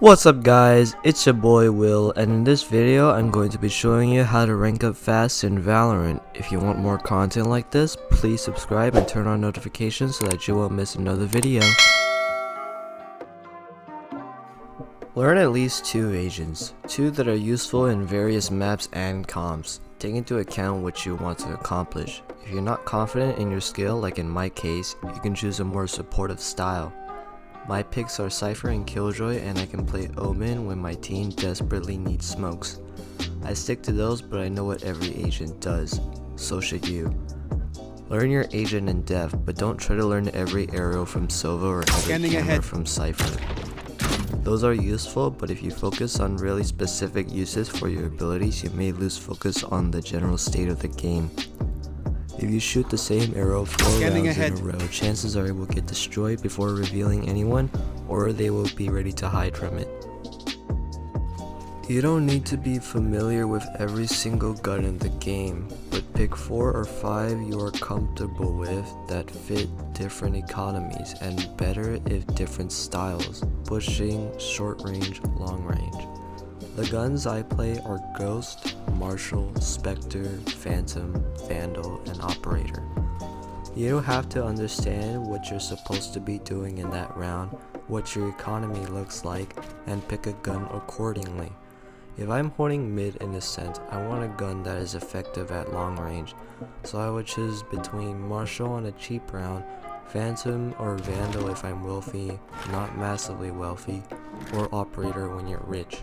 What's up guys, it's your boy Will, and in this video I'm going to be showing you how to rank up fast in Valorant. If you want more content like this, please subscribe and turn on notifications so that you won't miss another video. Learn at least 2 agents, 2 that are useful in various maps and comps. Take into account what you want to accomplish. If you're not confident in your skill, like in my case, you can choose a more supportive style. My picks are Cypher and Killjoy, and I can play Omen when my team desperately needs smokes. I stick to those, but I know what every agent does. So should you. Learn your agent in depth, but don't try to learn every arrow from Sova or every camera from Cypher. Those are useful, but if you focus on really specific uses for your abilities, you may lose focus on the general state of the game. If you shoot the same arrow 4 rounds in a row, chances are it will get destroyed before revealing anyone, or they will be ready to hide from it. You don't need to be familiar with every single gun in the game, but pick 4 or 5 you are comfortable with that fit different economies and better if different styles, pushing, short range, long range. The guns I play are Ghost, Marshall, Spectre, Phantom, Vandal, and Operator. You don't have to understand what you're supposed to be doing in that round, what your economy looks like, and pick a gun accordingly. If I'm holding mid in Ascent, I want a gun that is effective at long range, so I would choose between Marshall on a cheap round, Phantom or Vandal if I'm wealthy, not massively wealthy, or Operator when you're rich.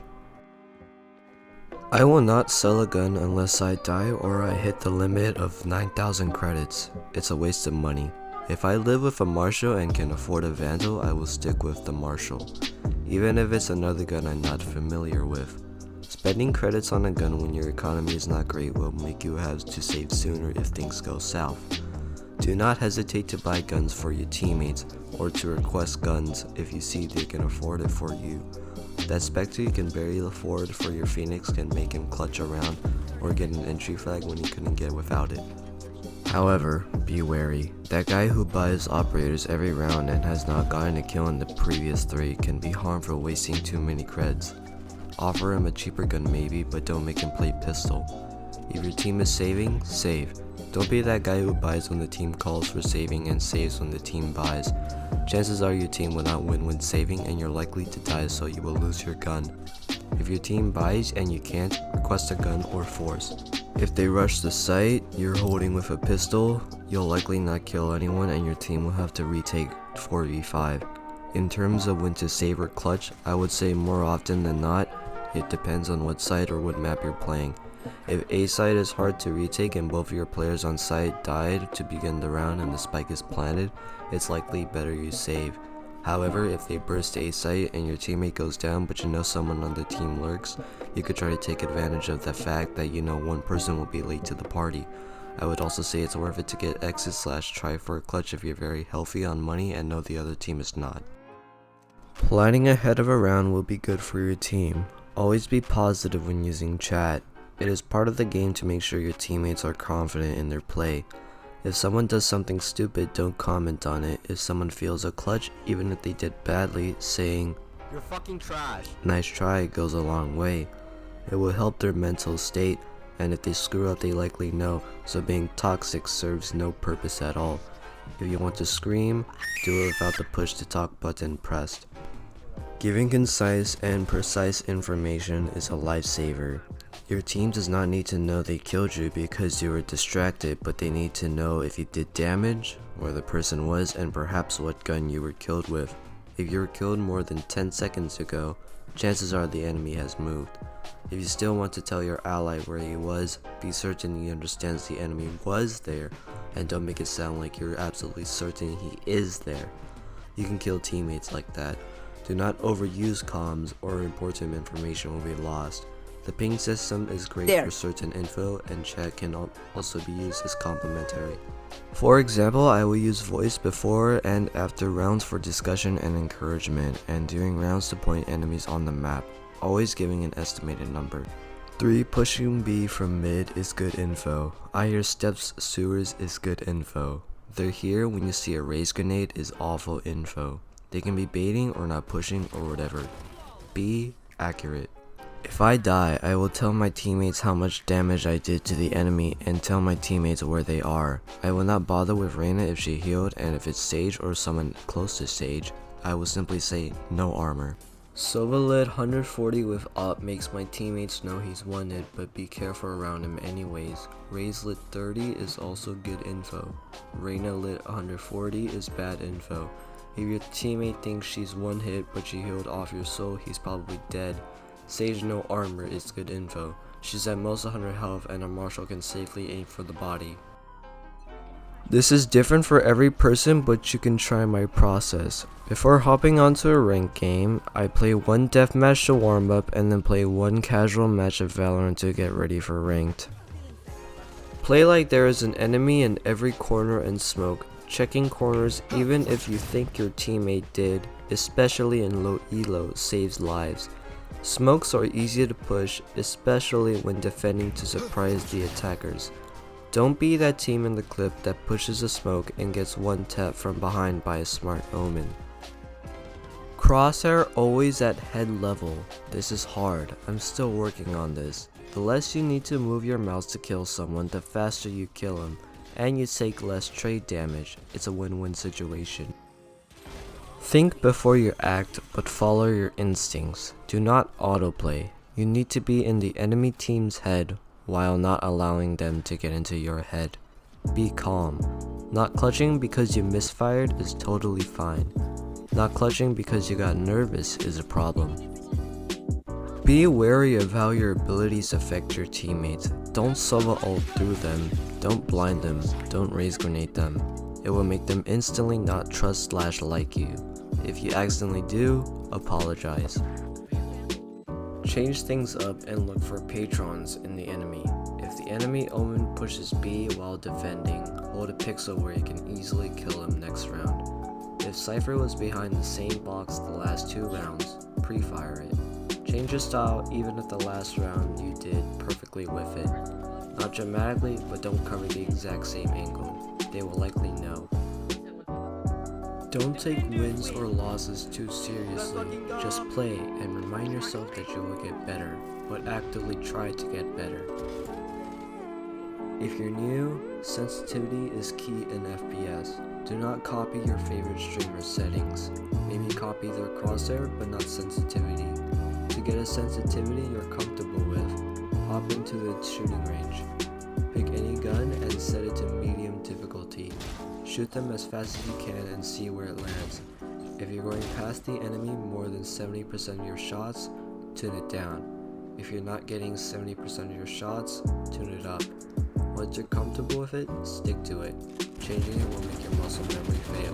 I will not sell a gun unless I die or I hit the limit of 9,000 credits. It's a waste of money. If I live with a Marshall and can afford a Vandal, I will stick with the Marshall, even if it's another gun I'm not familiar with. Spending credits on a gun when your economy is not great will make you have to save sooner if things go south. Do not hesitate to buy guns for your teammates or to request guns if you see they can afford it for you. That Spectre you can barely afford for your Phoenix can make him clutch around or get an entry flag when he couldn't get without it. However, be wary. That guy who buys operators every round and has not gotten a kill in the previous 3 can be harmful wasting too many creds. Offer him a cheaper gun maybe, but don't make him play pistol. If your team is saving, save. Don't be that guy who buys when the team calls for saving and saves when the team buys. Chances are your team will not win when saving and you're likely to die, so you will lose your gun. If your team buys and you can't, request a gun or force. If they rush the site you're holding with a pistol, you'll likely not kill anyone and your team will have to retake 4v5. In terms of when to save or clutch, I would say more often than not, it depends on what site or what map you're playing. If A site is hard to retake and both of your players on site died to begin the round and the spike is planted, it's likely better you save. However, if they burst A site and your teammate goes down but you know someone on the team lurks, you could try to take advantage of the fact that you know one person will be late to the party. I would also say it's worth it to get exit/try for a clutch if you're very healthy on money and know the other team is not. Planning ahead of a round will be good for your team. Always be positive when using chat. It is part of the game to make sure your teammates are confident in their play. If someone does something stupid, don't comment on it. If someone feels a clutch, even if they did badly, saying, "You're fucking trash, nice try," goes a long way. It will help their mental state, and if they screw up they likely know, so being toxic serves no purpose at all. If you want to scream, do it without the push to talk button pressed. Giving concise and precise information is a lifesaver. Your team does not need to know they killed you because you were distracted, but they need to know if you did damage, where the person was, and perhaps what gun you were killed with. If you were killed more than 10 seconds ago, chances are the enemy has moved. If you still want to tell your ally where he was, be certain he understands the enemy was there, and don't make it sound like you're absolutely certain he is there. You can kill teammates like that. Do not overuse comms or important information will be lost. The ping system is great for certain info, and chat can also be used as complementary. For example, I will use voice before and after rounds for discussion and encouragement, and during rounds to point enemies on the map, always giving an estimated number. 3. Pushing B from mid is good info. I hear steps sewers is good info. They're here when you see a raise grenade is awful info. They can be baiting or not pushing or whatever. Be accurate. If I die, I will tell my teammates how much damage I did to the enemy and tell my teammates where they are. I will not bother with Reyna if she healed, and if it's Sage or someone close to Sage, I will simply say no armor. Sova lit 140 with op makes my teammates know he's one-hit, but be careful around him anyways. Raze lit 30 is also good info. Reyna lit 140 is bad info. If your teammate thinks she's one hit but she healed off your soul, he's probably dead. Sage no armor is good info. She's at most 100 health and a Marshall can safely aim for the body. This is different for every person, but you can try my process. Before hopping onto a ranked game, I play one deathmatch to warm up and then play one casual match of Valorant to get ready for ranked. Play like there is an enemy in every corner and smoke, checking corners even if you think your teammate did, especially in low elo, saves lives. Smokes are easy to push, especially when defending to surprise the attackers. Don't be that team in the clip that pushes a smoke and gets one tap from behind by a smart omen. Crosshair always at head level. This is hard, I'm still working on this. The less you need to move your mouse to kill someone, the faster you kill him, and you take less trade damage. It's a win-win situation. Think before you act, but follow your instincts. Do not autoplay. You need to be in the enemy team's head while not allowing them to get into your head. Be calm. Not clutching because you misfired is totally fine. Not clutching because you got nervous is a problem. Be wary of how your abilities affect your teammates. Don't solo ult through them. Don't blind them. Don't raise grenade them. It will make them instantly not trust / like you. If you accidentally do, apologize. Change things up and look for patrons in the enemy. If the enemy omen pushes B while defending, hold a pixel where you can easily kill him next round. If Cypher was behind the same box the last 2 rounds, pre-fire it. Change your style even if the last round you did perfectly with it. Not dramatically, but don't cover the exact same angle. They will likely know. Don't take wins or losses too seriously, just play and remind yourself that you will get better, but actively try to get better. If you're new, sensitivity is key in FPS. Do not copy your favorite streamer's settings. Maybe copy their crosshair, but not sensitivity. To get a sensitivity you're comfortable with, hop into the shooting range. Pick any gun and set it to medium difficulty. Shoot them as fast as you can and see where it lands. If you're going past the enemy more than 70% of your shots, tune it down. If you're not getting 70% of your shots, tune it up. Once you're comfortable with it, stick to it. Changing it will make your muscle memory fail.